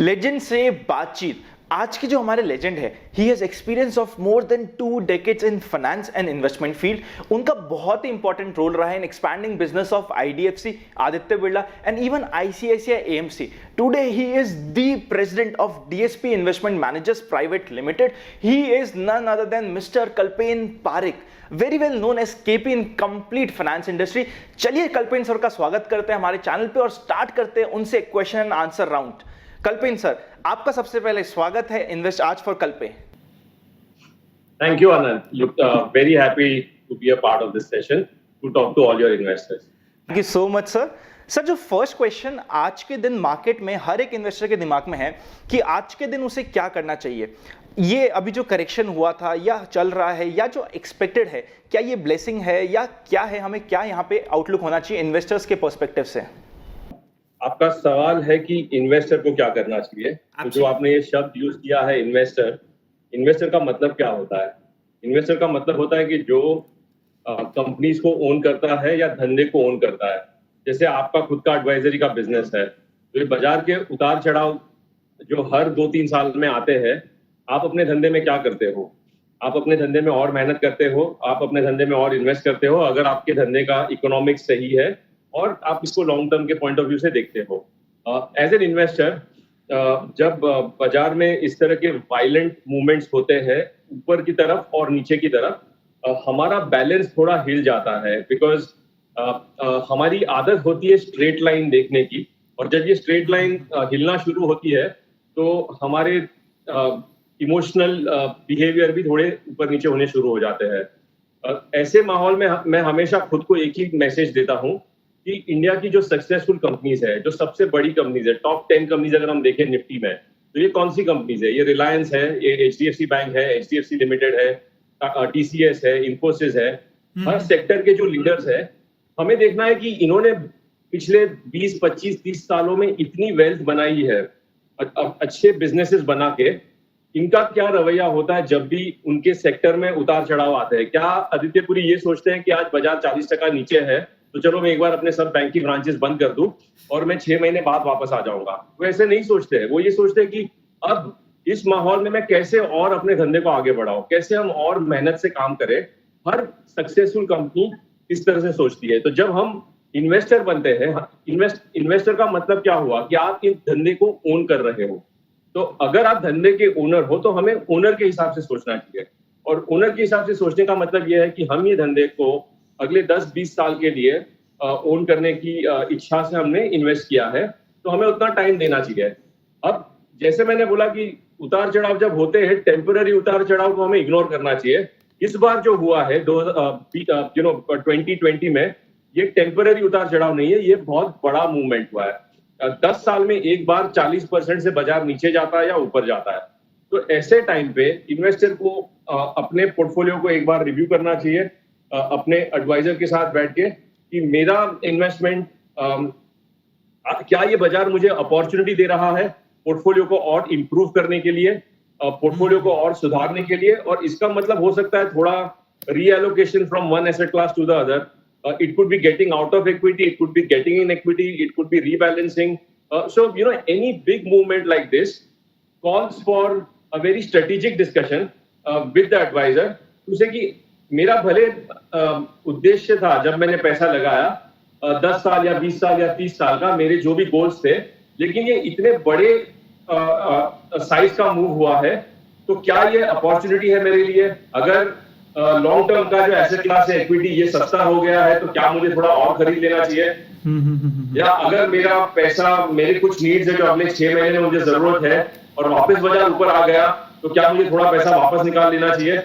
Legend से बातचीत। आज के जो हमारे लेजेंड है, he has experience of more than 2 decades in finance and investment field. उनका बहुत ही इंपॉर्टेंट रोल रहा है in expanding business of IDFC, Aditya Birla and even ICICI AMC. Today he is the president of DSP investment managers private limited. He is none other than mister Kalpen Parikh, very well known as KP in complete finance industry. चलिए Kalpen sir का स्वागत करते हैं हमारे channel पे और start करते हैं उनसे question and answer round. कल्पेन sir, आपका सबसे पहले स्वागत है इन्वेस्ट आज फॉर कल पे। Thank you, Anand. Look, very happy to be a part of this session to talk to all your investors. Thank you so much sir. Sir, जो first question आज के दिन मार्केट में हर एक इन्वेस्टर के दिमाग में है कि आज के दिन उसे क्या करना चाहिए। ये अभी जो करेक्शन हुआ था या चल रहा है या जो एक्सपेक्टेड है, क्या ये ब्लेसिंग है या क्या है, हमें क्या यहाँ पे आउटलुक होना चाहिए इन्वेस्टर्स के पर्सपेक्टिव से? आपका सवाल है कि इन्वेस्टर को क्या करना चाहिए। तो जो आपने ये शब्द यूज किया है इन्वेस्टर का मतलब क्या होता है? इन्वेस्टर का मतलब होता है कि जो कंपनीज को ओन करता है या धंधे को ओन करता है। जैसे आपका खुद का एडवाइजरी का बिजनेस है, तो ये बाजार के उतार चढ़ाव जो हर 2-3 साल में आते हैं, आप अपने धंधे में क्या करते हो? आप अपने धंधे में और मेहनत करते हो, आप अपने धंधे में और इन्वेस्ट करते हो अगर आपके धंधे का इकोनॉमिक्स सही है और आप इसको लॉन्ग टर्म के पॉइंट ऑफ व्यू से देखते हो। एज एन इन्वेस्टर जब बाजार में इस तरह के वायलेंट मूवमेंट्स होते हैं ऊपर की तरफ और नीचे की तरफ, हमारा बैलेंस थोड़ा हिल जाता है। बिकॉज हमारी आदत होती है स्ट्रेट लाइन देखने की, और जब ये स्ट्रेट लाइन हिलना शुरू होती है तो हमारे इमोशनल बिहेवियर भी थोड़े ऊपर नीचे होने शुरू हो जाते हैं। ऐसे माहौल में मैं हमेशा खुद को एक ही मैसेज देता हूँ कि इंडिया की जो सक्सेसफुल कंपनीज है, जो सबसे बड़ी कंपनीज है, टॉप 10 कंपनीज अगर हम देखें निफ्टी में, तो ये कौन सी कंपनीज है? ये रिलायंस है, ये एचडीएफसी बैंक है, एचडीएफसी लिमिटेड है, टीसीएस है, इंफोसिस है। हर सेक्टर के जो लीडर्स है, हमें देखना है कि इन्होंने पिछले 20, 25, 30 सालों में इतनी वेल्थ बनाई है अच्छे बिजनेसेस बना के। इनका क्या रवैया होता है जब भी उनके सेक्टर में उतार चढ़ाव आते हैं? क्या आदित्यपुरी ये सोचते हैं कि आज बाजार 40% नीचे है तो चलो मैं एक बार अपने सब बैंकिंग ब्रांचेस बंद कर दूं और मैं 6 महीने बाद वापस आ जाऊंगा? वो ऐसे नहीं सोचते हैं। वो ये सोचते हैं कि अब इस माहौल में मैं कैसे और अपने धंधे को आगे बढ़ाऊं, कैसे हम और मेहनत से काम करें। हर सक्सेसफुल कंपनी इस तरह से सोचती है। तो जब हम इन्वेस्टर बनते हैं, इन्वेस्टर का मतलब क्या हुआ कि आप इस धंधे को ओन कर रहे हो। तो अगर आप धंधे के ओनर हो तो हमें ओनर के हिसाब से सोचना चाहिए। और ओनर के हिसाब से सोचने का मतलब यह है कि हम ये धंधे को अगले 10-20 साल के लिए ओन करने की इच्छा से हमने इन्वेस्ट किया है, तो हमें उतना टाइम देना चाहिए। अब जैसे मैंने बोला कि उतार चढ़ाव जब होते हैं, टेम्पररी उतार चढ़ाव को हमें इग्नोर करना चाहिए। इस बार जो हुआ है 2020 में, ये टेम्पररी उतार चढ़ाव नहीं है, ये बहुत बड़ा मूवमेंट हुआ है। 10 साल में एक बार 40% से बाजार नीचे जाता है या ऊपर जाता है। तो ऐसे टाइम पे इन्वेस्टर को अपने पोर्टफोलियो को एक बार रिव्यू करना चाहिए अपने एडवाइजर के साथ बैठ के कि मेरा इन्वेस्टमेंट क्या ये बाजार मुझे अपॉर्चुनिटी दे रहा है पोर्टफोलियो को और इम्प्रूव करने के लिए, पोर्टफोलियो को और सुधारने के लिए। और इसका मतलब हो सकता है थोड़ा reallocation from one asset class to the other. It could be getting out of equity, it could be getting in equity, it could be rebalancing. So, any big movement like this calls for a very strategic discussion with the advisor to say कि मेरा भले उद्देश्य था जब मैंने पैसा लगाया 10 साल या 20 साल या 30 साल का, मेरे जो भी गोल्स थे, लेकिन ये इतने बड़े साइज का मूव हुआ है, तो क्या ये अपॉर्चुनिटी है मेरे लिए? अगर लॉन्ग टर्म का जो एसेट क्लास है इक्विटी, ये सस्ता हो गया है, तो क्या मुझे थोड़ा और खरीद लेना चाहिए? या अगर मेरा पैसा, मेरे कुछ नीड्स है जो अगले 6 महीने में मुझे जरूरत है और वापस बाजार ऊपर आ गया, तो क्या मुझे थोड़ा पैसा वापस निकाल लेना चाहिए?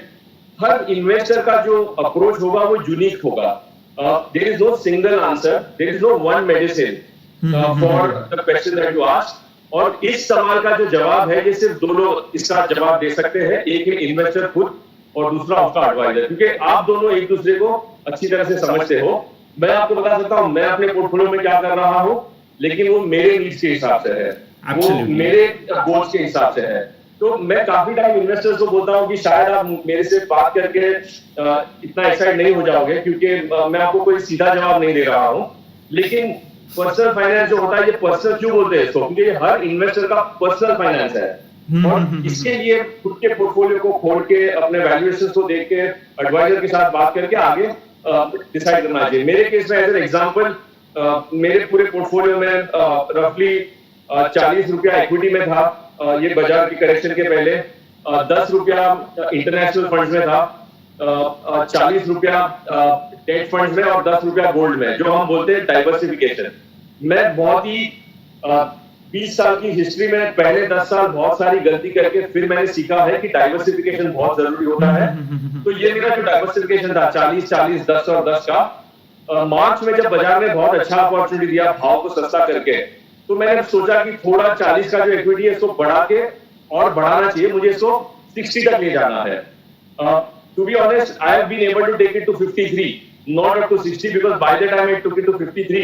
हर इन्वेस्टर का जो अप्रोच होगा वो यूनिक होगा। There is no single answer, there is no one medicine for the question that you asked. और इस सवाल का जो जवाब है, ये सिर्फ 2 लोग इसका जवाब दे सकते हैं। एक है इन्वेस्टर खुद और दूसरा उसका एडवाइजर, क्योंकि आप दोनों एक दूसरे को अच्छी तरह से समझते हो। मैं आपको बता सकता हूं मैं अपने पोर्टफोलियो में क्या कर रहा हूं, लेकिन वो मेरे नीड्स के हिसाब से है, वो मेरे गोल्स के हिसाब से है। तो मैं काफी टाइम इन्वेस्टर्स को बोलता हूं कि शायद आप मेरे से बात करके इतना एक्साइट नहीं हो जाओगे, क्योंकि मैं आपको कोई सीधा जवाब नहीं दे रहा हूं। लेकिन पर्सनल फाइनेंस जो होता है, ये पर्सनल क्यों बोलते हैं इसको, क्योंकि ये हर इन्वेस्टर का पर्सनल फाइनेंस है। और इसके लिए खुद के पोर्टफोलियो को खोल के अपने वैल्यूएशंस को देख के एडवाइजर के साथ बात करके आगे डिसाइड करना चाहिए। मेरे केस में एज एन एग्जांपल, मेरे पूरे पोर्टफोलियो में रफली 40 रुपया इक्विटी में था, ये बाजार की करेक्शन के पहले, 10 रुपया इंटरनेशनल फंड्स में था, 40 रुपया डेट फंड्स में और 10 रुपया गोल्ड में, जो हम बोलते हैं डाइवर्सिफिकेशन। मैं बहुत ही 20 साल की हिस्ट्री में पहले 10 साल बहुत सारी गलती करके फिर मैंने सीखा है कि डाइवर्सिफिकेशन बहुत जरूरी होता है। तो ये मेरा जो डाइवर्सिफिकेशन था 40-40 10 और 10 का, मार्च में जब बाजार ने बहुत अच्छा अपॉर्चुनिटी दिया भाव को सस्ता करके, तो मैंने सोचा कि थोड़ा 40 का जो इक्विटी है इसको बढ़ा के और बढ़ाना चाहिए, मुझे इसको 60 तक ले जाना है। To be honest, I have been able to take it to 53, not up to 60, because by the time I took it to 53,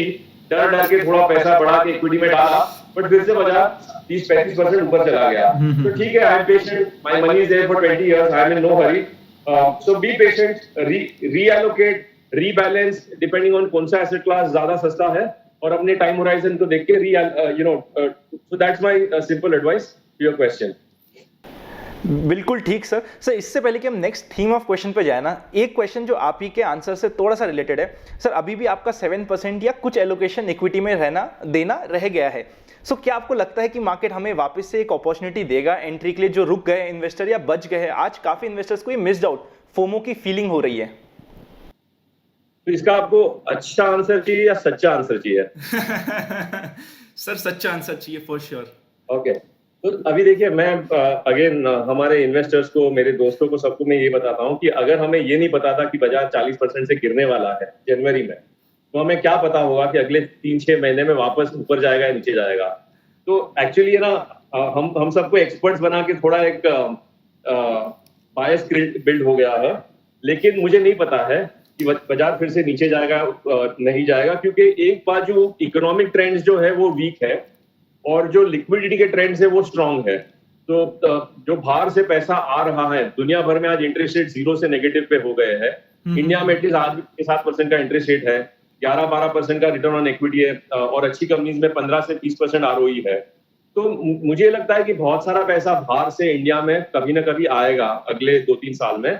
डर के थोड़ा पैसा बढ़ा के इक्विटी में डाला, बट फिर से बाजार 30-35% ऊपर चला गया। तो ठीक है, I am patient, my money is there for 20 years, I am in no hurry. So be patient, reallocate, rebalance depending on कौन सा एसेट क्लास ज्यादा सस्ता है, और अपने टाइम होराइजन को देख के so that's my simple advice to your question. बिल्कुल ठीक सर। सर इससे पहले कि हम नेक्स्ट थीम ऑफ क्वेश्चन पे जाए ना, एक क्वेश्चन जो आप ही के आंसर से थोड़ा सा रिलेटेड है सर। अभी भी आपका 7% या कुछ एलोकेशन इक्विटी में देना रह गया है। सो क्या आपको लगता है कि मार्केट हमें वापस से एक अपॉर्चुनिटी देगा एंट्री के लिए, जो रुक गए इन्वेस्टर या बच गए हैं? आज काफी इन्वेस्टर्स को ये मिस्ड आउट, फोमो की फीलिंग हो रही है। तो इसका आपको अच्छा आंसर चाहिए या सच्चा आंसर चाहिए? सर सच्चा आंसर चाहिए फॉर श्योर। ओके, तो अभी देखिए, मैं अगेन हमारे इन्वेस्टर्स को, मेरे दोस्तों को, सबको मैं ये बताता हूँ कि अगर हमें ये नहीं पता था कि बाजार 40% से गिरने वाला है जनवरी में, तो हमें क्या पता होगा कि अगले 3-6 महीने में वापस ऊपर जाएगा या नीचे जाएगा। तो एक्चुअली ना, हम सबको एक्सपर्ट्स बना के थोड़ा एक बायस बिल्ड हो गया है, लेकिन मुझे नहीं पता है कि बाजार फिर से नीचे जाएगा नहीं जाएगा, क्योंकि एक बार जो इकोनॉमिक ट्रेंड्स जो है वो वीक है और जो लिक्विडिटी के ट्रेंड्स है वो स्ट्रांग है। तो जो बाहर से पैसा आ रहा है, दुनिया भर में आज इंटरेस्ट रेट 0 से नेगेटिव पे हो गए हैं। इंडिया में एटलीस्ट आज भी 7% का इंटरेस्ट रेट है, 11-12% का रिटर्न ऑन इक्विटी है, और अच्छी कंपनीज में 15 से 20% ROE है। तो मुझे लगता है कि बहुत सारा पैसा बाहर से इंडिया में कभी ना कभी आएगा अगले 2-3 साल में।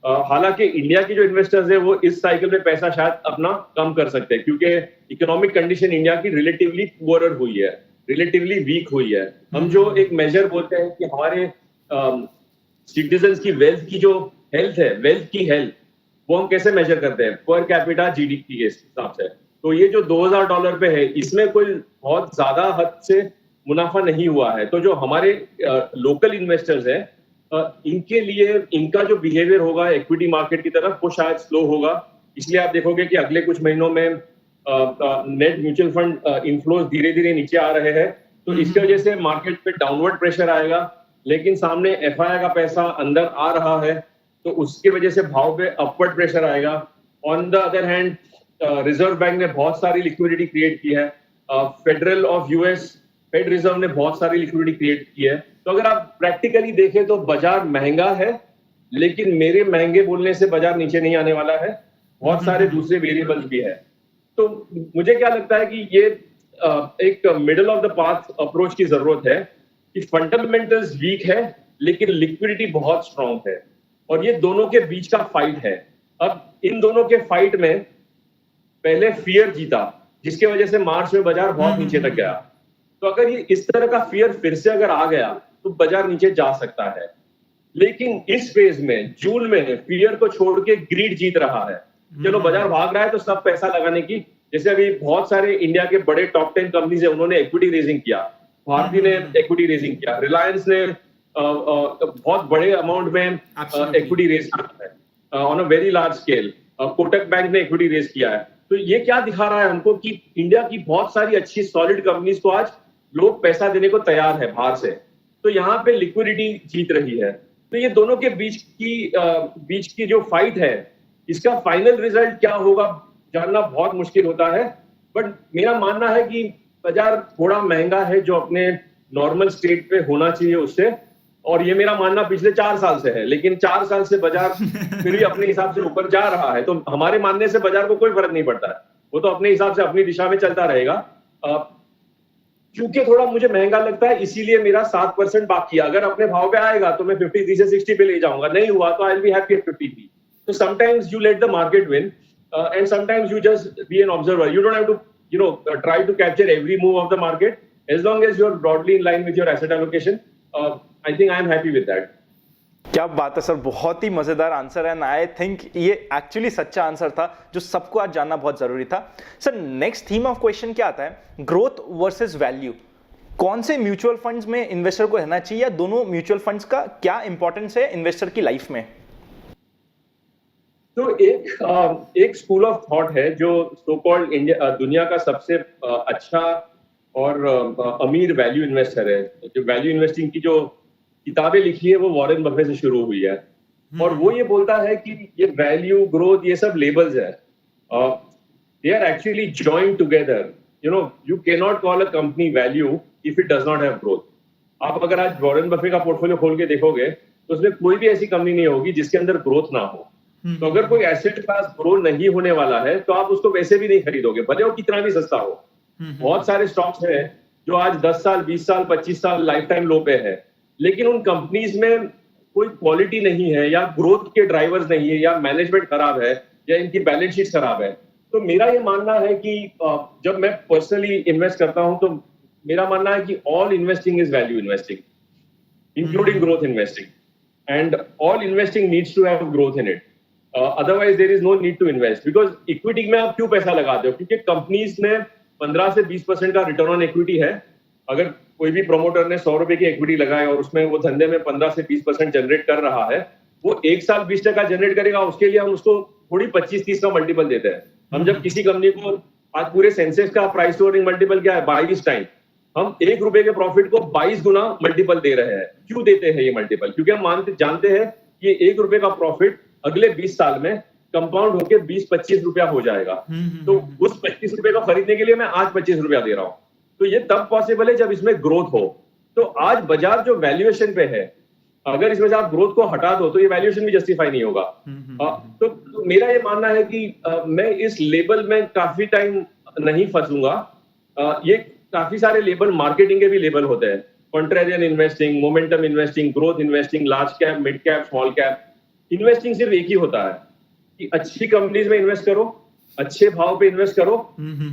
हालांकि इंडिया के जो इन्वेस्टर्स है वो इस साइकिल में पैसा शायद अपना कम कर सकते हैं, क्योंकि इकोनॉमिक कंडीशन इंडिया की रिलेटिवली पुअरर हुई है, रिलेटिवली वीक हुई है। हम जो एक मेजर बोलते हैं कि हमारे सिटीजन्स की वेल्थ की जो हेल्थ है, वेल्थ की हेल्थ, वो हम कैसे मेजर करते हैं? पर कैपिटा GDP के हिसाब से। तो ये जो $2000 पे है, इसमें कोई बहुत ज्यादा हद से मुनाफा नहीं हुआ है। तो जो हमारे लोकल इन्वेस्टर्स हैं, इनके लिए इनका जो बिहेवियर होगा इक्विटी मार्केट की तरफ, वो शायद स्लो होगा। इसलिए आप देखोगे कि अगले कुछ महीनों में नेट म्यूचुअल फंड इनफ्लोज धीरे धीरे नीचे आ रहे हैं। तो इसकी वजह से मार्केट पे डाउनवर्ड प्रेशर आएगा, लेकिन सामने FII का पैसा अंदर आ रहा है, तो उसकी वजह से भाव पे अपवर्ड प्रेशर आएगा। On the other hand, Reserve Bank ने बहुत सारी लिक्विडिटी क्रिएट की है, Federal of US, Fed Reserve ने बहुत सारी लिक्विडिटी क्रिएट की है। तो अगर आप प्रैक्टिकली देखें तो बाजार महंगा है, लेकिन मेरे महंगे बोलने से बाजार नीचे नहीं आने वाला है, बहुत सारे दूसरे वेरिएबल्स भी है। तो मुझे क्या लगता है कि ये एक middle of the path approach की जरूरत है, कि फंडामेंटल्स वीक है लेकिन लिक्विडिटी बहुत स्ट्रांग है, और ये दोनों के बीच का फाइट है। अब इन दोनों के फाइट में पहले फियर जीता, जिसके वजह से मार्च में बाजार बहुत नीचे तक गया। तो अगर ये इस तरह का फियर फिर से अगर आ गया तो बाजार नीचे जा सकता है। लेकिन इस फेज में, जून में, फियर को छोड़ के ग्रीड जीत रहा है। चलो बाजार भाग रहा है तो सब पैसा लगाने की, जैसे अभी बहुत सारे इंडिया के बड़े टॉप 10 कंपनीज है, उन्होंने इक्विटी रेजिंग किया, भारती ने इक्विटी रेजिंग किया, रिलायंस ने बहुत बड़े अमाउंट में इक्विटी रेज किया है on a very large scale, Kotak bank ने इक्विटी रेज किया है। तो ये क्या दिखा रहा है हमको कि इंडिया की बहुत सारी अच्छी सॉलिड कंपनीज को आज लोग पैसा देने को तैयार है बाहर से। तो यहाँ पे लिक्विडिटी जीत रही है। तो ये दोनों के बीच की जो फाइट है, इसका फाइनल रिजल्ट क्या होगा जानना बहुत मुश्किल होता है। बट मेरा मानना है कि बाजार थोड़ा महंगा है, जो अपने नॉर्मल स्टेट पे होना चाहिए उससे, और ये मेरा मानना पिछले 4 साल से है। लेकिन 4 साल से बाजार फिर भी अपने हिसाब से ऊपर जा रहा है, तो हमारे मानने से बाजार को कोई फर्क नहीं पड़ता है। वो तो अपने हिसाब से अपनी दिशा में चलता रहेगा। क्योंकि थोड़ा मुझे महंगा लगता है इसीलिए मेरा 7% बाकी है। अगर अपने भाव पे आएगा तो मैं 53 से 60 पे ले जाऊंगा, नहीं हुआ तो I will be happy at 53। So sometimes you let the market win, and sometimes you just be an observer. You don't have to, try to capture every move of the market. As long as you're broadly in line with your asset allocation, I think I am happy with that. क्या बात है sir, बहुत ही मजेदार answer है and I think ये actually सच्चा answer था जो सबको आज जानना बहुत जरूरी था। Sir next theme of question क्या आता है, ग्रोथ वर्सेस वैल्यू। कौन से म्यूचुअल फंड्स में इन्वेस्टर को रहना चाहिए या दोनों म्यूचुअल फंड्स का क्या इंपॉर्टेंस है इन्वेस्टर की लाइफ में? तो एक स्कूल ऑफ थॉट है जो सो कॉल्ड इंडिया दुनिया का सबसे अच्छा और अमीर वैल्यू इन्वेस्टर है, जो वैल्यू इन्वेस्टिंग की जो किताबें लिखी है वो वॉरेन बफेट से शुरू हुई है। और वो ये बोलता है कि ये वैल्यू, ग्रोथ, ये सब लेबल्स है, they are actually joined together. You can not call a company value if it does not have growth. आप अगर आज वॉरेन बफेट का पोर्टफोलियो खोल के देखोगे तो उसमें कोई भी ऐसी कंपनी नहीं होगी जिसके अंदर ग्रोथ ना हो। तो अगर कोई एसेट क्लास ग्रो नहीं होने वाला है तो आप उसको वैसे भी नहीं खरीदोगे, भले वो कितना भी सस्ता हो। बहुत सारे स्टॉक्स हैं जो आज 10 साल, 20 साल, 25 साल लाइफ टाइम लो पे है, लेकिन उन कंपनीज में कोई क्वालिटी नहीं है या ग्रोथ के ड्राइवर्स नहीं है या मैनेजमेंट खराब है या इनकी बैलेंस शीट खराब है। तो मेरा ये मानना है कि जब मैं पर्सनली इन्वेस्ट करता हूं तो मेरा मानना है कि all investing is value investing, including growth investing, and all investing needs to have growth in it. Otherwise there is no need to invest, because equity में आप क्यों पैसा लगाते हो? क्योंकि कंपनीज में 15 से 20% का रिटर्न ऑन इक्विटी है। अगर कोई भी प्रमोटर ने 100 रुपए की इक्विटी लगाई और उसमें वो धंधे में 15 से 20% जनरेट कर रहा है, वो एक साल 20% जनरेट करेगा, उसके लिए हम उसको थोड़ी 25-30 का मल्टीपल देते हैं। हम जब किसी कंपनी को, आज पूरे सेंसेक्स का प्राइस टू अर्निंग मल्टीपल क्या है? 22 टाइम। हम 1 रुपए के प्रॉफिट को 22 गुना मल्टीपल दे रहे हैं। क्यों देते हैं ये मल्टीपल? क्योंकि हम जानते हैं कि 1 रुपए का प्रॉफिट अगले 20 साल में कंपाउंड होकर 20-25 रुपया हो जाएगा। तो उस 25 रुपए को खरीदने के लिए मैं आज 25 रुपया दे रहा हूं। तो ये तब पॉसिबल है जब इसमें ग्रोथ हो। तो आज बाजार जो वैल्यूएशन पे है, अगर इसमें से आप ग्रोथ को हटा दो तो ये वैल्यूएशन भी जस्टिफाई नहीं होगा। तो मेरा ये मानना है कि मैं इस लेबल में काफी टाइम नहीं फंसूंगा। ये काफी सारे लेबल, मार्केटिंग के भी लेबल होते हैं, contrarian investing, momentum investing, growth investing, large cap, mid cap, small cap. Investing सिर्फ एक ही होता है कि अच्छी कंपनीज में इन्वेस्ट करो, अच्छे भाव पे इन्वेस्ट करो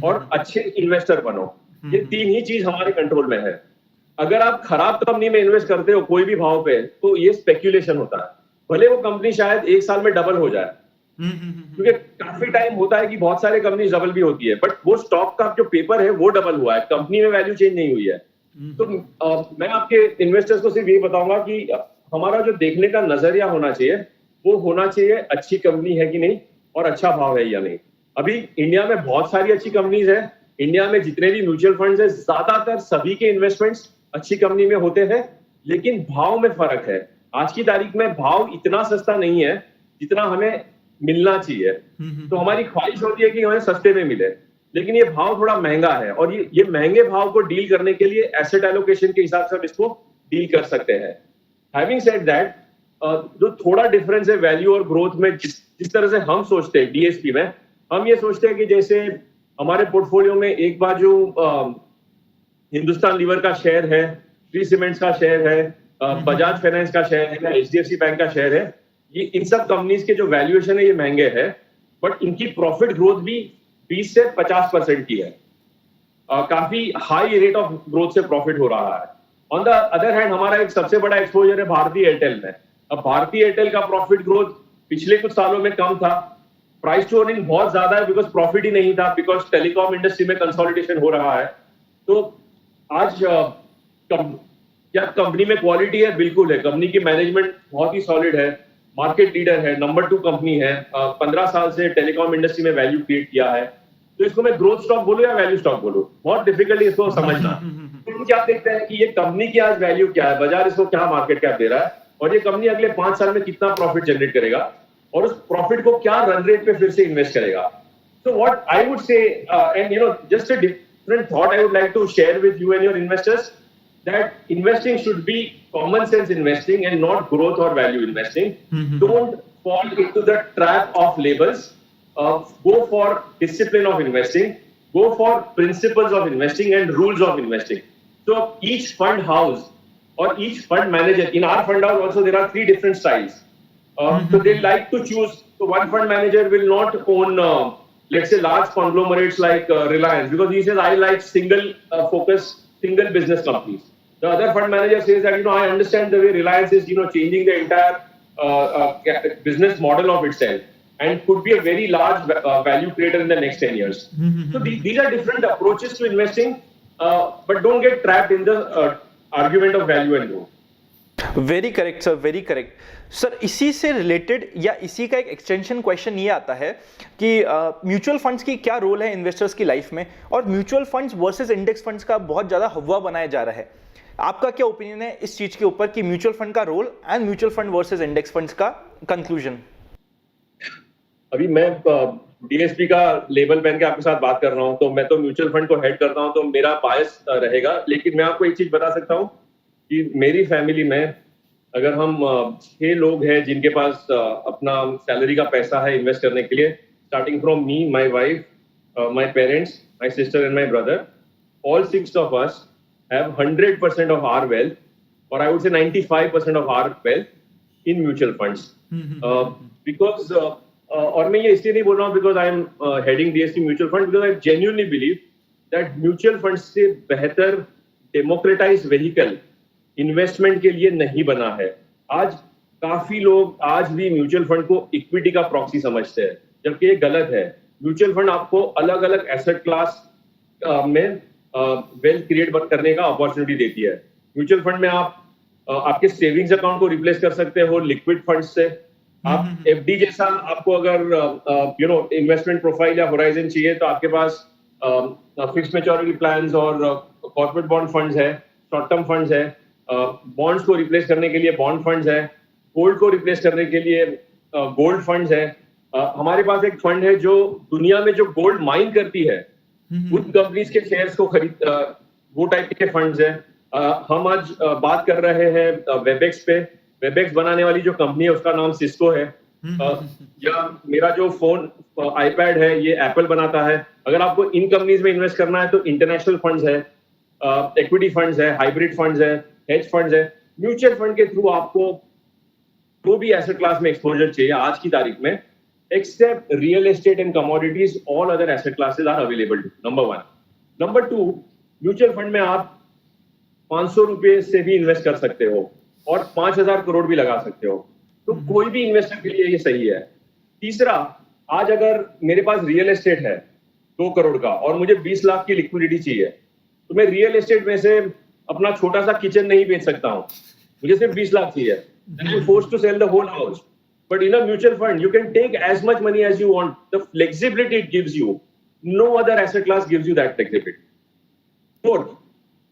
और अच्छे इन्वेस्टर बनो। ये 3 ही चीज हमारे कंट्रोल में है। अगर आप खराब कंपनी में इन्वेस्ट करते हो कोई भी भाव पे, तो ये स्पेक्यूलेशन होता है। भले वो कंपनी शायद 1 साल में डबल हो जाए, क्योंकि काफी टाइम होता है कि बहुत सारे कंपनी डबल भी होती है, बट वो स्टॉक का जो पेपर है वो डबल हुआ है, कंपनी में वैल्यू चेंज नहीं हुई है। तो मैं आपके इन्वेस्टर्स को सिर्फ ये बताऊंगा कि हमारा जो देखने का नजरिया होना चाहिए वो होना चाहिए अच्छी कंपनी है कि नहीं और अच्छा भाव है या नहीं। अभी इंडिया में बहुत सारी अच्छी कंपनीज है। इंडिया में जितने भी म्यूचुअल फंड्स है, ज्यादातर सभी के इन्वेस्टमेंट्स अच्छी कंपनी में होते हैं, लेकिन भाव में फर्क है। आज की तारीख में भाव इतना सस्ता नहीं है जितना हमें मिलना चाहिए। तो हमारी ख्वाहिश होती है कि हमें सस्ते में मिले, लेकिन ये भाव थोड़ा महंगा है और ये महंगे भाव को डील करने के लिए एसेट एलोकेशन के हिसाब से हम इसको डील कर सकते हैं। हैविंग सेड दैट, जो थोड़ा डिफरेंस है वैल्यू और ग्रोथ में, जिस तरह से हम सोचते हैं डीएसपी में, हम ये सोचते हैं कि जैसे हमारे पोर्टफोलियो में एक बाजू हिंदुस्तान लीवर का शेयर है, श्री सीमेंट्स का शेयर है, बजाज फाइनेंस का शेयर है, एचडीएफसी बैंक का शेयर है। ये इन सब कंपनीज के जो वैल्यूएशन है ये महंगे है, बट इनकी प्रॉफिट ग्रोथ भी 20 से 50% की है। काफी हाई रेट ऑफ ग्रोथ से प्रॉफिट हो रहा है। ऑन द अदर हैंड हमारा एक सबसे बड़ा एक्सपोजर है भारतीय एयरटेल में। अब भारतीय एयरटेल का प्रॉफिट ग्रोथ पिछले कुछ सालों में कम था, प्राइस टू अर्निंग बहुत ज्यादा है बिकॉज प्रॉफिट ही नहीं था, बिकॉज टेलीकॉम इंडस्ट्री में कंसोलिडेशन हो रहा है। तो आज क्या कंपनी में क्वालिटी है? बिल्कुल है। कंपनी की मैनेजमेंट बहुत ही सॉलिड है, मार्केट लीडर है, नंबर 2 कंपनी है, 15 साल से टेलीकॉम इंडस्ट्री में वैल्यू क्रिएट किया है। तो इसको मैं ग्रोथ स्टॉक बोलूं या वैल्यू स्टॉक बोलूं, बहुत डिफिकल्ट है इसको समझना। तो क्या देखते हैं कि ये कंपनी की आज वैल्यू क्या है, बाजार इसको क्या मार्केट कैप दे रहा है, और ये कंपनी अगले 5 साल में कितना प्रॉफिट जनरेट करेगा और उस प्रॉफिट को क्या रन रेट पे फिर से इन्वेस्ट करेगा। So what I would say, and just a different thought I would like to share with you and your investors, that investing should be common sense investing and not growth or value investing. Don't fall into the trap of labels. go for discipline of investing, go for principles of investing and rules of investing. So each fund house or each fund manager, in our fund house also there are 3 different styles. So they like to choose, so one fund manager will not own, let's say large conglomerates like Reliance, because he says I like single focus, single business companies. The other fund manager says that, I understand the way Reliance is, changing the entire business model of itself and could be a very large value creator in the next 10 years. So these are different approaches to investing, but don't get trapped in the argument of value and growth. Very correct sir, very correct sir. इसी से related या इसी का एक extension question ये आता है कि म्यूचुअल फंड्स की क्या रोल है इन्वेस्टर्स की लाइफ में, और mutual funds versus index funds का बहुत ज़्यादा हवा बनाया जा रहा है। आपका क्या ओपिनियन है इस चीज़ के ऊपर कि म्यूचुअल फंड का role and mutual fund versus index funds का कंक्लूजन? अभी मैं डीएसपी का लेबल पहन के आपके साथ बात कर रहा हूं, तो मैं तो म्यूचुअल फंड को हेड करता हूं, तो मेरा बायस रहेगा। लेकिन मैं आपको एक चीज बता सकता हूं कि मेरी फैमिली में अगर हम 6 लोग हैं जिनके पास अपना सैलरी का पैसा है इन्वेस्ट करने के लिए, starting from me, my wife, my parents, my sister and my brother, all 6 of us have 100% of our wealth, or I would say 95% of our wealth in mutual funds. Because और मैं ये इसलिए नहीं बोल रहा हूँ because I am heading DSP mutual fund, because I genuinely believe that mutual funds से बेहतर democratized vehicle इन्वेस्टमेंट के लिए नहीं बना है। आज काफी लोग आज भी म्यूचुअल फंड को इक्विटी का प्रॉक्सी समझते हैं, जबकि ये गलत है। म्यूचुअल फंड आपको अलग अलग एसेट क्लास में वेल्थ क्रिएट करने का अपॉर्चुनिटी देती है। म्यूचुअल फंड में आप आपके सेविंग्स अकाउंट को रिप्लेस कर सकते हो लिक्विड फंड से। आप एफडी जैसा आपको अगर इन्वेस्टमेंट प्रोफाइल या होराइजन चाहिए, तो आपके पास फिक्स्ड मैच्योरिटी प्लान्स और कॉर्पोरेट बॉन्ड फंड्स है, शॉर्ट टर्म फंड्स है। बॉन्ड्स को रिप्लेस करने के लिए बॉन्ड फंड्स है, गोल्ड को रिप्लेस करने के लिए गोल्ड फंड्स है। हमारे पास एक फंड है जो दुनिया में जो गोल्ड माइन करती है उन कंपनीज के शेयर्स को खरीद, वो टाइप के फंड्स है। हम आज बात कर रहे हैं वेबएक्स पे। वेबएक्स बनाने वाली जो कंपनी है उसका नाम सिस्को है। या मेरा जो फोन आईपैड है ये एप्पल बनाता है। अगर आपको इन कंपनीज में इन्वेस्ट करना है तो इंटरनेशनल फंड्स है, इक्विटी फंड्स है, हाइब्रिड फंड्स है, हेज फंड्स है। म्यूचुअल फंड के थ्रू आपको जो भी एसेट क्लास में एक्सपोजर चाहिए आज की तारीख में, except real estate and commodities, all other asset classes are available too, number 1। Number 2, mutual fund में आप 500 रुपए से भी इन्वेस्ट कर सकते हो और 5,000 करोड़ भी लगा सकते हो, तो कोई भी इन्वेस्टर के लिए ये सही है। तीसरा, आज अगर मेरे पास रियल एस्टेट है 2 करोड़ का और मुझे 20 लाख की लिक्विडिटी चाहिए, तो मैं रियल एस्टेट में से अपना छोटा सा किचन नहीं बेच सकता हूँ, मुझे सिर्फ 20 लाख चाहिए। Then you're forced to sell the whole house. But in a mutual fund, you can take as much money as you want. The flexibility it gives you, no other asset class gives you that flexibility. Fourth,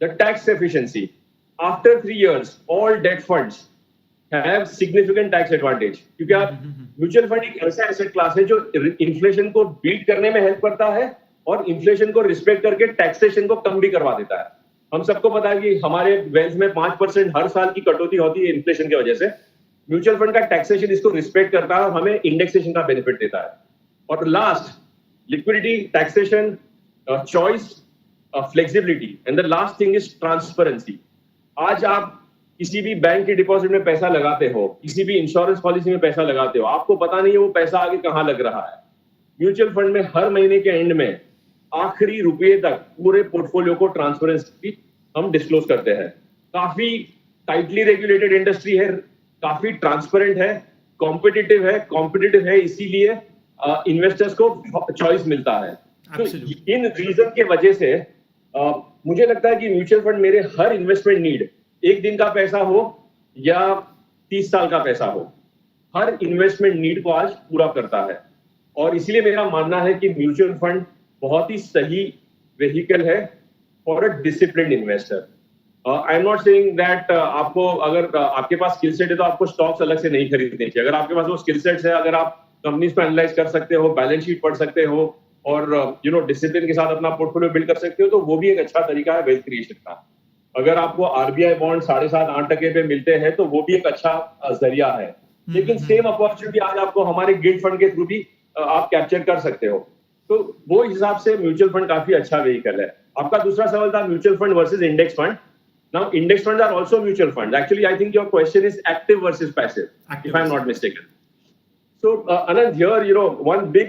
the tax efficiency. After 3 years, all debt funds have significant tax advantage. क्योंकि आप mutual fund एक ऐसा asset class है जो inflation को beat करने में help करता है और इन्फ्लेशन को रिस्पेक्ट करके टैक्सेशन को कम भी करवा देता है। हम सबको पता है कि हमारे वेल्थ में 5% हर साल की कटौती होती है इन्फ्लेशन की वजह से। म्यूचुअल फंड का टैक्सेशन इसको रिस्पेक्ट करता है और हमें इंडेक्सेशन का बेनिफिट देता है। और last, liquidity, taxation, choice, flexibility, and the last thing is transparency. आज आप किसी भी बैंक के डिपॉजिट में पैसा लगाते हो, किसी भी इंश्योरेंस पॉलिसी में पैसा लगाते हो, आपको पता नहीं है वो पैसा आगे कहां लग रहा है। म्यूचुअल फंड में हर महीने के एंड में आखिरी रुपये तक पूरे पोर्टफोलियो को ट्रांसपेरेंसी हम डिस्क्लोज करते हैं। काफी टाइटली रेगुलेटेड इंडस्ट्री है, काफी ट्रांसपेरेंट है, कॉम्पिटिटिव है, इसीलिए इन्वेस्टर्स को चॉइस मिलता है। तो इन रीजन के वजह से मुझे लगता है कि म्यूचुअल फंड मेरे हर इन्वेस्टमेंट नीड, 1 दिन का पैसा हो या 30 साल का पैसा हो, हर इन्वेस्टमेंट नीड को आज पूरा करता है। और इसीलिए मेरा मानना है कि म्यूचुअल फंड बहुत ही सही वेहिकल है for a disciplined investor. I am not saying that आपको अगर आपके पास स्किल सेट है तो आपको स्टॉक्स अलग से नहीं खरीदने चाहिए। अगर आपके पास वो स्किल सेट्स है, अगर आप कंपनीज को एनालाइज कर सकते हो, बैलेंस शीट पढ़ सकते हो और डिसिप्लिन के साथ अपना पोर्टफोलियो बिल्ड कर सकते हो, तो वो भी एक अच्छा तरीका है वेल्थ क्रिएशन का। अगर आपको आरबीआई बॉन्ड 7.5-8% पे मिलते हैं तो वो भी एक अच्छा जरिया है। लेकिन सेम अपॉर्चुनिटी आज आपको हमारे गिल्ड फंड के थ्रू भी आप कैप्चर कर सकते हो। तो वो हिसाब से म्यूचुअल फंड काफी अच्छा व्हीकल है। आपका दूसरा सवाल था mutual fund versus index fund. Now index fund are also mutual fund. Actually I think your question is active versus passive, Active if I'm versus not mistaken. So Anand, here one big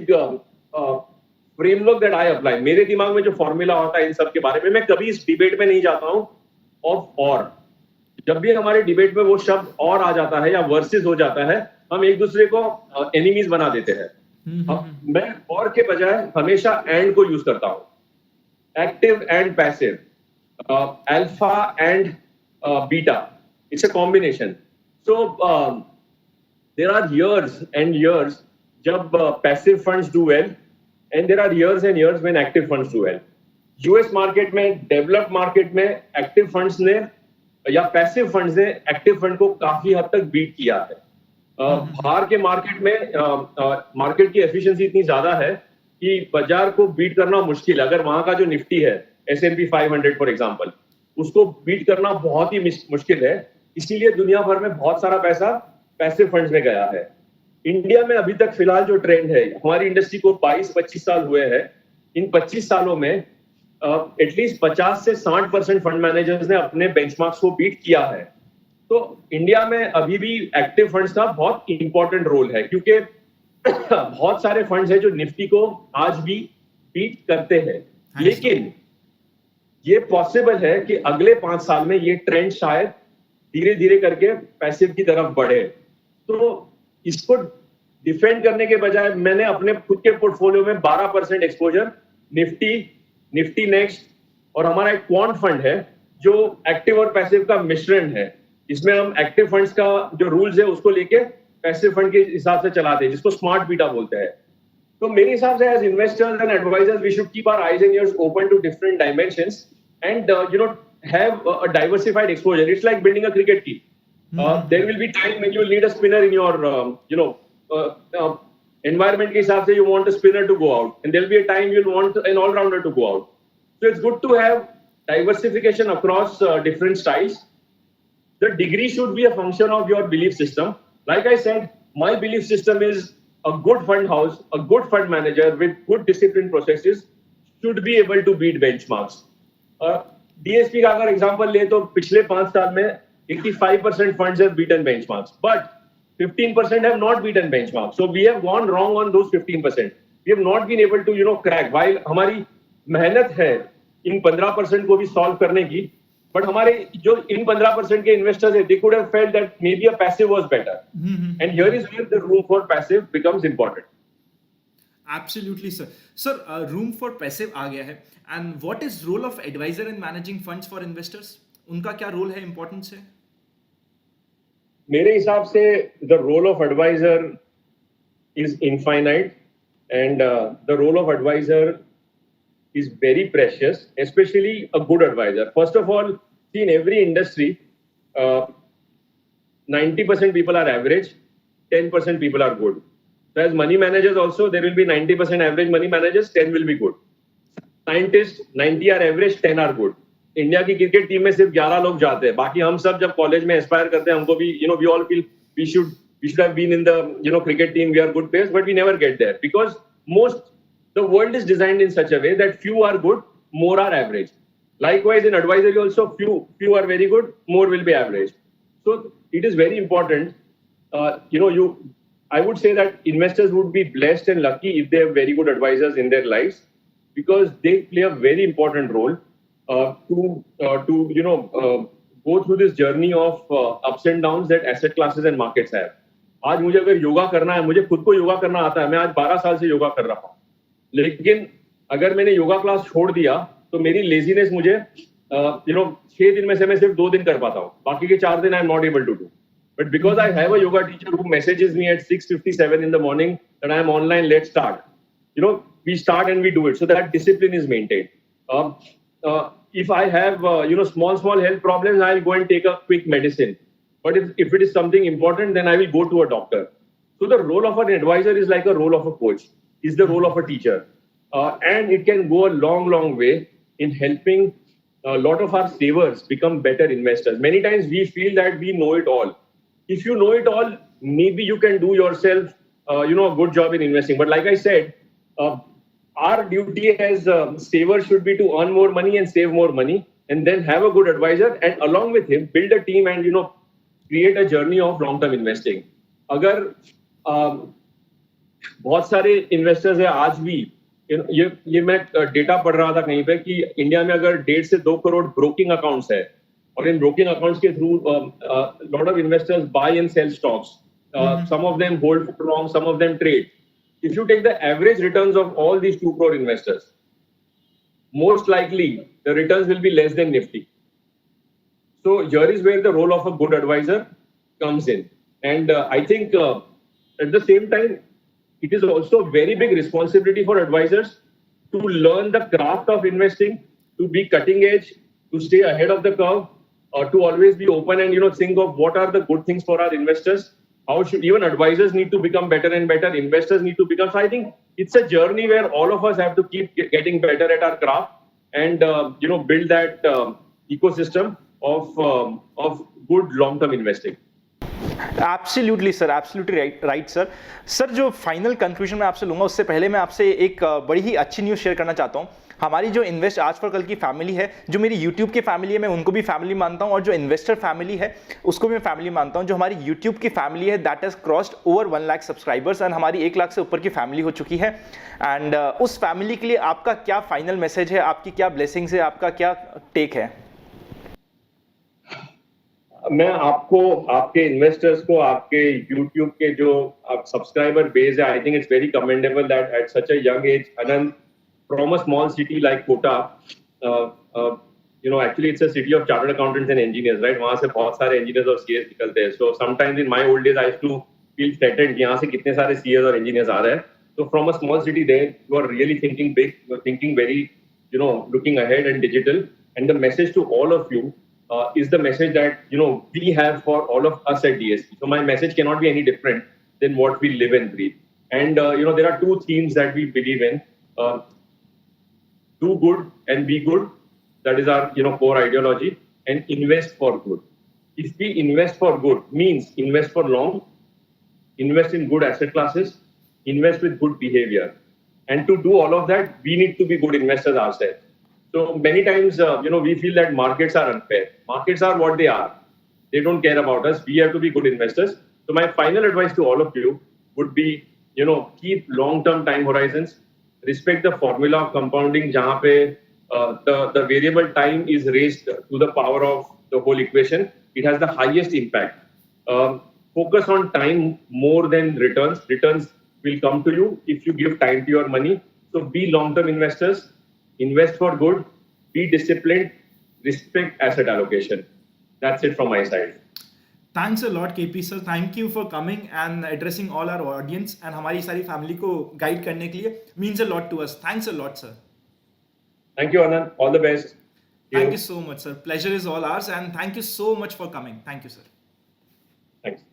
framework that I apply, मेरे दिमाग में जो formula होता है इन सब के बारे में, मैं कभी इस डिबेट में नहीं जाता हूँ ऑफ और। जब भी हमारे डिबेट में वो शब्द और आ जाता है या वर्सेस हो जाता है, हम एक दूसरे को एनिमीज बना देते हैं। मैं और के बजाय हमेशा एंड को यूज करता हूँ। Active and passive, alpha and beta, it's a combination. So there are years and years जब passive funds do well, and there are years and years when active funds do well. US market में, developed market में active funds ने या passive funds ने active fund को काफी हद तक बीट किया है। बाहर के मार्केट में मार्केट की एफिशिएंसी इतनी ज्यादा है कि बाजार को बीट करना मुश्किल है। अगर वहां का जो निफ्टी है S&P 500 फॉर एग्जांपल, उसको बीट करना बहुत ही मुश्किल है। इसीलिए दुनिया भर में बहुत सारा पैसा पैसिव फंड्स में गया है। इंडिया में अभी तक फिलहाल जो ट्रेंड है, हमारी इंडस्ट्री को 22-25 साल हुए हैं। इन 25 सालों में एटलीस्ट 50 से 60% फंड मैनेजर्स ने अपने बेंचमार्क्स को बीट किया है। तो इंडिया में अभी भी एक्टिव फंड्स का बहुत इंपॉर्टेंट रोल है, क्योंकि बहुत सारे फंड्स हैं जो निफ्टी को आज भी बीट करते हैं। लेकिन ये पॉसिबल है कि अगले 5 साल में ये ट्रेंड शायद धीरे धीरे करके पैसिव की तरफ बढ़े। तो इसको डिफेंड करने के बजाय मैंने अपने खुद के पोर्टफोलियो में 12% एक्सपोजर निफ्टी नेक्स्ट और हमारा एक क्वांट फंड है जो एक्टिव और पैसिव का मिश्रण है। इसमें हम एक्टिव फंड्स का जो रूल्स है उसको लेके पैसिव फंड के हिसाब से चलाते हैं, जिसको स्मार्ट बीटा बोलते हैं। तो मेरे हिसाब से as investors and advisors we should keep our eyes and ears open to different dimensions and have a diversified exposure. It's like building a cricket team. There will be time when you will need a spinner in your environment के हिसाब से you want a spinner to go out, and there will be a time you'll want an all-rounder to go out. So it's good to have diversification across different styles. The degree should be a function of your belief system. Like I said, my belief system is a good fund house, a good fund manager with good discipline processes should be able to beat benchmarks. DSP का अगर example ले तो पिछले 5 साल में 85% funds have beaten benchmarks, but 15% have not beaten benchmarks. So we have gone wrong on those 15%. We have not been able to crack. While हमारी मेहनत है इन 15% को भी सॉल्व करने की, but हमारे जो इन 15% के इन्वेस्टर्स है, they could have felt that maybe a passive was better. And here is where the room for passive becomes important. Absolutely, sir. Sir, room for passive आ गया है. And what is role of advisor in managing funds for investors? उनका क्या role है, importance है? मेरे हिसाब से the role of advisor is infinite, and the role of advisor is very precious, especially a good advisor. First of all, see, in every industry, 90% people are average, 10% people are good. So as money managers also, there will be 90% average money managers, 10 will be good. Scientists, 90 are average, 10 are good. India की cricket team में सिर्फ 11 लोग जाते हैं। बाकी हम सब जब कॉलेज में एस्पायर करते हैं, हमको भी we all feel we should have been in the cricket team, we are good players, but we never get there because the world is designed in such a way that few are good, more are average. Likewise in advisory also, few are very good, more will be average. So it is very important. I would say that investors would be blessed and lucky if they have very good advisors in their lives, because they play a very important role to go through this journey of ups and downs that asset classes and markets have. आज मुझे अगर योगा करना है, मुझे खुद को योगा करना आता है, मैं आज 12 साल से योगा कर रहा हूँ, लेकिन अगर मैंने योगा क्लास छोड़ दिया तो मेरी लेजीनेस मुझे 6 दिन में से मैं सिर्फ 2 दिन कर पाता हूँ, बाकी के 4 दिन I am not able to do. But because I have a yoga teacher who messages me at 6:57 in the morning that I am online, let's start. We start and we do it. So that discipline is maintained. If I have small health problems, I'll go and take a quick medicine. But if it is something important, then I will go to a doctor. So the role of an advisor is like a role of a coach, is the role of a teacher. And it can go a long way in helping a lot of our savers become better investors. Many times we feel that we know it all. If you know it all, maybe you can do yourself a good job in investing. But like I said, our duty as savers should be to earn more money and save more money, and then have a good advisor, and along with him build a team and create a journey of long-term investing. अगर बहुत सारे investors है आज भी, ये मैं data पढ़ रहा था कहीं पे कि इंडिया में अगर 1.5 से 2 करोड़ ब्रोकिंग अकाउंट्स है, और इन ब्रोकिंग अकाउंट्स के through lot of investors buy and sell stocks, some of them hold for long, some of them trade. If you take the average returns of all these 2 crore investors, most likely the returns will be less than Nifty. So here is where the role of a good advisor comes in. And I think at the same time, it is also a very big responsibility for advisors to learn the craft of investing, to be cutting edge, to stay ahead of the curve, to always be open and think of what are the good things for our investors. How should even advisors need to become better and better, investors need to become. So I think it's a journey where all of us have to keep getting better at our craft and build that ecosystem of good long-term investing. Absolutely sir, absolutely right sir. Sir, जो final conclusion मैं आपसे लूंगा उससे पहले मैं आपसे एक बड़ी ही अच्छी न्यूज़ शेयर करना चाहता हूँ. हमारी जो इन्वेस्ट आज फॉर कल की फैमिली है, जो मेरी यूट्यूब की फैमिली है, मैं उनको भी फैमिली मानता हूँ, और जो इन्वेस्टर फैमिली है उसको भी मैं फैमिली मानता हूँ. जो हमारी यूट्यूब की फैमिली है that has crossed over 1 lakh subscribers, and हमारी 1 लाख से ऊपर की फैमिली हो चुकी है. एंड उस फैमिली के लिए आपका क्या फाइनल मैसेज है, आपकी क्या ब्लेसिंग्स है, आपका क्या टेक है? मैं आपको, आपके इन्वेस्टर्स को, आपके YouTube के जो सब्सक्राइबर बेस है, I think it's very commendable that at such a young age, Anant, from a small city like Kota, actually it's a city of chartered accountants and engineers, right? वहाँ से बहुत सारे engineers और CAs निकलते हैं. So sometimes in my old days I used to feel threatened कि यहाँ से कितने सारे CAs और engineers आ रहे हैं. So from a small city there, you are really thinking big, you are thinking very, looking ahead and digital. And the message to all of you is the message that we have for all of us at DSP. So my message cannot be any different than what we live and breathe. And there are 2 themes that we believe in. Do good and be good. That is our core ideology. And invest for good. If we invest for good, means invest for long, invest in good asset classes, invest with good behavior. And to do all of that, we need to be good investors ourselves. So many times, we feel that markets are unfair. Markets are what they are. They don't care about us. We have to be good investors. So my final advice to all of you would be, keep long-term time horizons. Respect the formula of compounding, जहाँ पे the variable time is raised to the power of the whole equation. It has the highest impact. Focus on time more than returns. Returns will come to you if you give time to your money. So be long-term investors. Invest for good. Be disciplined. Respect asset allocation. That's it from my side. Thanks a lot, KP sir. Thank you for coming and addressing all our audience and हमारी सारी family को guide करने के लिए. Means a lot to us. Thanks a lot, sir. Thank you, Anand. All the best. Thank you so much, sir. Pleasure is all ours, and thank you so much for coming. Thank you, sir. Thanks.